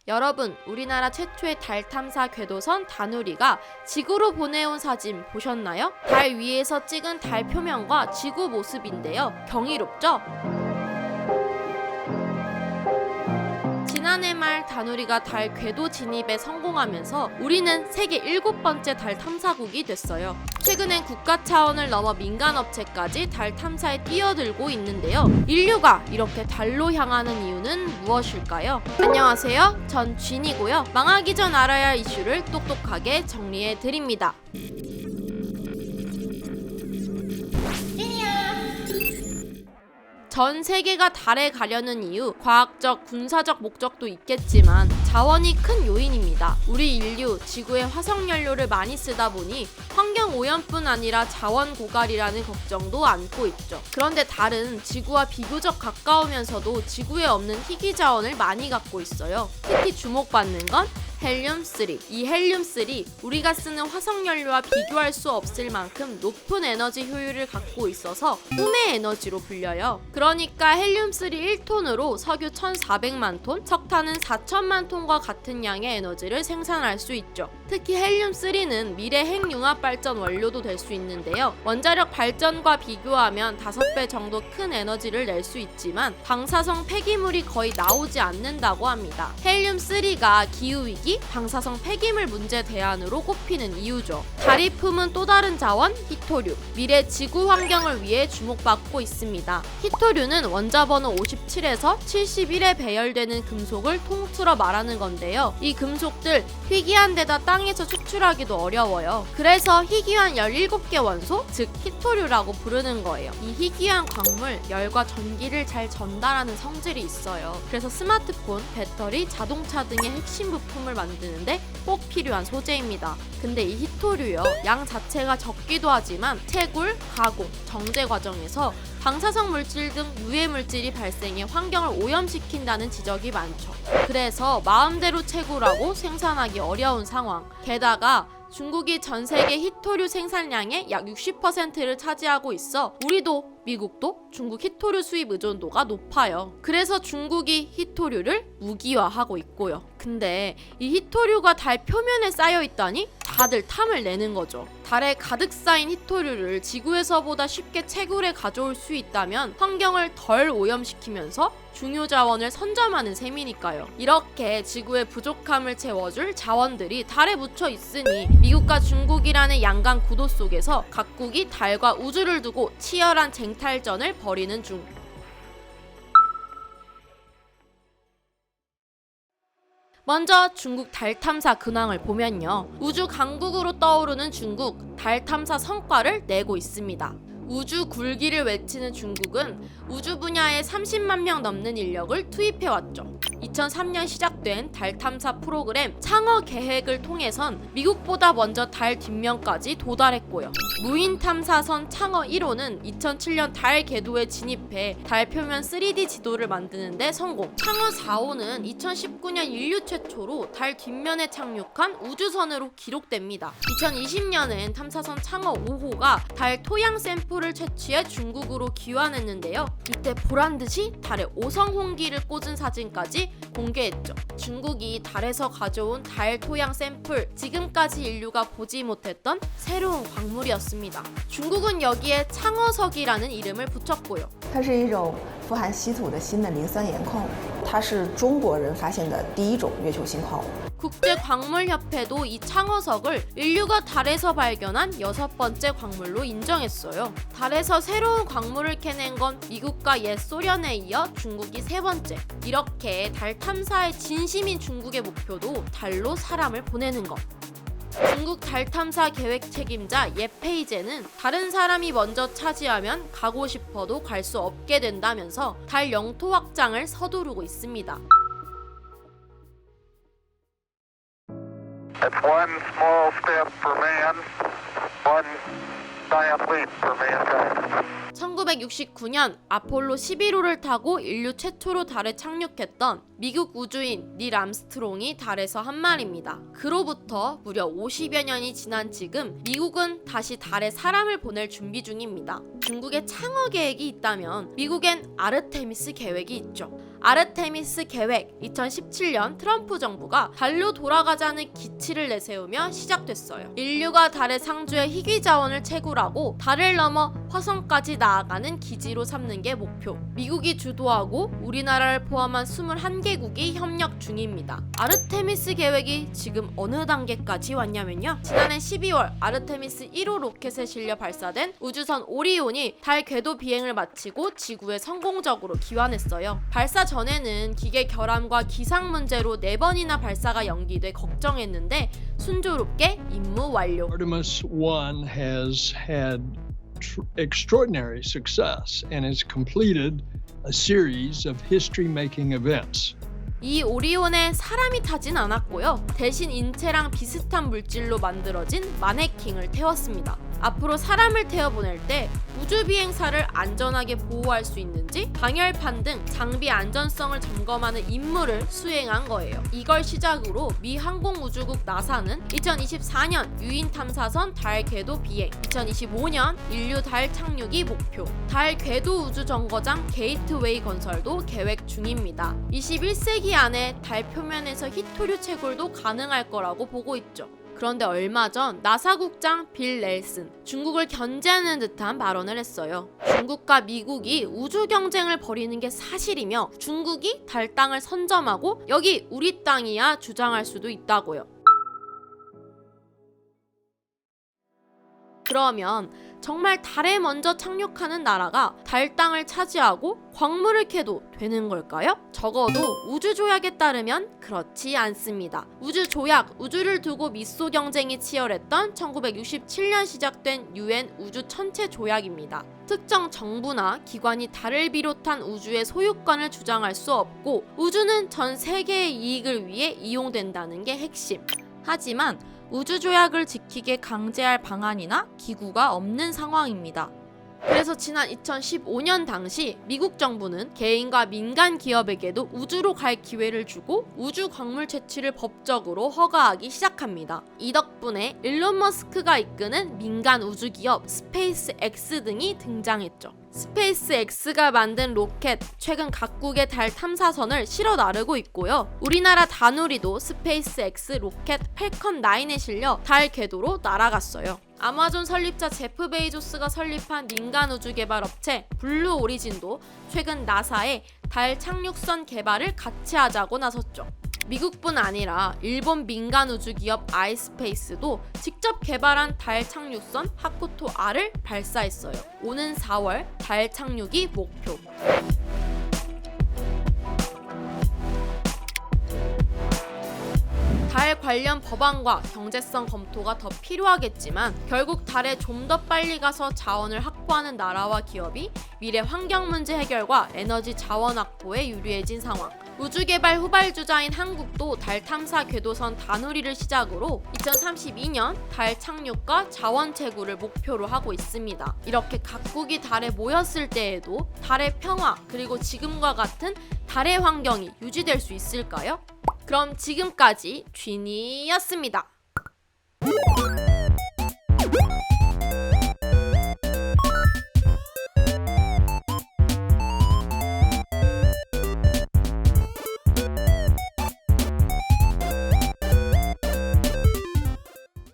여러분, 우리나라 최초의 달 탐사 궤도선 다누리가 지구로 보내온 사진 보셨나요? 달 위에서 찍은 달 표면과 지구 모습인데요. 경이롭죠? 지난해 말 다누리가 달 궤도 진입에 성공하면서 우리는 세계 7번째 달 탐사국이 됐어요. 최근엔 국가 차원을 넘어 민간 업체까지 달 탐사에 뛰어들고 있는데요. 인류가 이렇게 달로 향하는 이유는 무엇일까요? 안녕하세요. 전 쥔이고요. 망하기 전 알아야 할 이슈를 똑똑하게 정리해 드립니다. 전 세계가 달에 가려는 이유, 과학적, 군사적 목적도 있겠지만 자원이 큰 요인입니다. 우리 인류, 지구에 화석연료를 많이 쓰다 보니 환경 오염뿐 아니라 자원 고갈이라는 걱정도 안고 있죠. 그런데 달은 지구와 비교적 가까우면서도 지구에 없는 희귀 자원을 많이 갖고 있어요. 특히 주목받는 건 헬륨-3. 이 헬륨-3, 우리가 쓰는 화석연료와 비교할 수 없을 만큼 높은 에너지 효율을 갖고 있어서 꿈의 에너지로 불려요. 그러니까 헬륨-3 1톤으로 석유 1,400만 톤, 석탄은 4천만 톤과 같은 양의 에너지를 생산할 수 있죠. 특히 헬륨-3는 미래 핵융합 발전 원료도 될 수 있는데요. 원자력 발전과 비교하면 5배 정도 큰 에너지를 낼 수 있지만 방사성 폐기물이 거의 나오지 않는다고 합니다. 헬륨-3가 기후위기, 방사성 폐기물 문제 대안으로 꼽히는 이유죠. 달이 품은 또 다른 자원, 히토류. 미래 지구 환경을 위해 주목받고 있습니다. 히토류는 원자 번호 57에서 71에 배열되는 금속을 통틀어 말하는 건데요. 이 금속들 희귀한 데다 땅에서 추출하기도 어려워요. 그래서 희귀한 17개 원소, 즉 히토류라고 부르는 거예요. 이 희귀한 광물, 열과 전기를 잘 전달하는 성질이 있어요. 그래서 스마트폰, 배터리, 자동차 등의 핵심 부품을 만드는데 꼭 필요한 소재입니다. 근데 이 히토류요, 양 자체가 적기도 하지만 채굴, 가공, 정제 과정에서 방사성 물질 등 유해 물질이 발생해 환경을 오염시킨다는 지적이 많죠. 그래서 마음대로 채굴하고 생산하기 어려운 상황. 게다가 중국이 전 세계 히토류 생산량의 약 60%를 차지하고 있어 우리도 미국도 중국 히토류 수입 의존도가 높아요. 그래서 중국이 히토류를 무기화하고 있고요. 근데 이 히토류가 달 표면에 쌓여 있다니 다들 탐을 내는 거죠. 달에 가득 쌓인 히토류를 지구에서보다 쉽게 채굴해 가져올 수 있다면 환경을 덜 오염시키면서 중요 자원을 선점하는 셈이니까요. 이렇게 지구의 부족함을 채워줄 자원들이 달에 묻혀 있으니 미국과 중국이라는 양강 구도 속에서 각국이 달과 우주를 두고 치열한 쟁탈전을 벌이는 중. 먼저 중국 달 탐사 근황을 보면요. 우주 강국으로 떠오르는 중국, 달 탐사 성과를 내고 있습니다. 우주 굴기를 외치는 중국은 우주 분야에 30만 명 넘는 인력을 투입해왔죠. 2003년 시작된 달 탐사 프로그램 창어 계획을 통해선 미국보다 먼저 달 뒷면까지 도달했고요. 무인 탐사선 창어 1호는 2007년 달 궤도에 진입해 달 표면 3D 지도를 만드는 데 성공. 창어 4호는 2019년 인류 최초로 달 뒷면에 착륙한 우주선으로 기록됩니다. 2020년엔 탐사선 창어 5호가 달 토양 샘플을 채취해 중국으로 귀환했는데요. 이때 보란듯이 달에 오성 홍기를 꽂은 사진까지 공개했죠. 중국이 달에서 가져온 달 토양 샘플, 지금까지 인류가 보지 못했던 새로운 광물이었습니다. 중국은 여기에 창어석이라는 이름을 붙였고요. 它是一种富含稀土的新的磷酸盐矿物，它是中国人发现的第一种月球新矿物。 국제광물협회도 이 창어석을 인류가 달에서 발견한 6번째 광물로 인정했어요. 달에서 새로운 광물을 캐낸 건 미국과 옛 소련에 이어 중국이 3번째. 이렇게 달 탐사의 진심인 중국의 목표도 달로 사람을 보내는 것. 중국 달 탐사 계획 책임자 예페이제는 다른 사람이 먼저 차지하면 가고 싶어도 갈 수 없게 된다면서 달 영토 확장을 서두르고 있습니다. It's one small step for man, one giant leap for mankind. 1969년 아폴로 11호를 타고 인류 최초로 달에 착륙했던 미국 우주인 닐 암스트롱이 달에서 한 말입니다. 그로부터 무려 50여 년이 지난 지금 미국은 다시 달에 사람을 보낼 준비 중입니다. 중국에 창어 계획이 있다면 미국엔 아르테미스 계획이 있죠. 아르테미스 계획 2017년 트럼프 정부가 달로 돌아가자는 기치를 내세우며 시작됐어요. 인류가 달의 상주의 희귀 자원을 채굴하고 달을 넘어 화성까지 나아가는 기지로 삼는 게 목표. 미국이 주도하고 우리나라를 포함한 21개국이 협력 중입니다. 아르테미스 계획이 지금 어느 단계까지 왔냐면요. 지난해 12월 아르테미스 1호 로켓에 실려 발사된 우주선 오리온이 달 궤도 비행을 마치고 지구에 성공적으로 귀환했어요. 발사 전에는 기계 결함과 기상 문제로 4번이나 발사가 연기돼 걱정했는데 순조롭게 임무 완료. Artemis 1 has had extraordinary success and has completed a series of history-making events. 이 오리온에 사람이 타진 않았고요. 대신 인체랑 비슷한 물질로 만들어진 마네킹을 태웠습니다. 앞으로 사람을 태워보낼 때 우주 비행사를 안전하게 보호할 수 있는지 방열판 등 장비 안전성을 점검하는 임무를 수행한 거예요. 이걸 시작으로 미 항공우주국 나사는 2024년 유인 탐사선 달 궤도 비행, 2025년 인류 달 착륙이 목표, 달 궤도 우주 정거장 게이트웨이 건설도 계획 중입니다. 21세기 안에 달 표면에서 희토류 채굴도 가능할 거라고 보고 있죠. 그런데 얼마 전 나사 국장 빌 넬슨, 중국을 견제하는 듯한 발언을 했어요. 중국과 미국이 우주 경쟁을 벌이는 게 사실이며 중국이 달 땅을 선점하고 여기 우리 땅이야 주장할 수도 있다고요. 그러면 정말 달에 먼저 착륙하는 나라가 달 땅을 차지하고 광물을 캐도 되는 걸까요? 적어도 우주조약에 따르면 그렇지 않습니다. 우주조약, 우주를 두고 미소 경쟁이 치열했던 1967년 시작된 UN 우주 천체 조약입니다. 특정 정부나 기관이 달을 비롯한 우주의 소유권을 주장할 수 없고 우주는 전 세계의 이익을 위해 이용된다는 게 핵심. 하지만 우주조약을 지키게 강제할 방안이나 기구가 없는 상황입니다. 그래서 지난 2015년 당시 미국 정부는 개인과 민간 기업에게도 우주로 갈 기회를 주고 우주 광물 채취를 법적으로 허가하기 시작합니다. 이 덕분에 일론 머스크가 이끄는 민간 우주 기업 스페이스 X 등이 등장했죠. 스페이스 X가 만든 로켓, 최근 각국의 달 탐사선을 실어 나르고 있고요. 우리나라 다누리도 스페이스 X 로켓 펠컨 9에 실려 달 궤도로 날아갔어요. 아마존 설립자 제프 베이조스가 설립한 민간 우주 개발 업체 블루 오리진도 최근 나사의 달 착륙선 개발을 같이 하자고 나섰죠. 미국뿐 아니라 일본 민간 우주 기업 아이스페이스도 직접 개발한 달 착륙선 하쿠토 R을 발사했어요. 오는 4월 달 착륙이 목표. 달 관련 법안과 경제성 검토가 더 필요하겠지만 결국 달에 좀 더 빨리 가서 자원을 확보하는 나라와 기업이 미래 환경 문제 해결과 에너지 자원 확보에 유리해진 상황. 우주개발 후발주자인 한국도 달 탐사 궤도선 다누리를 시작으로 2032년 달 착륙과 자원 채굴을 목표로 하고 있습니다. 이렇게 각국이 달에 모였을 때에도 달의 평화 그리고 지금과 같은 달의 환경이 유지될 수 있을까요? 그럼 지금까지 쥐니였습니다.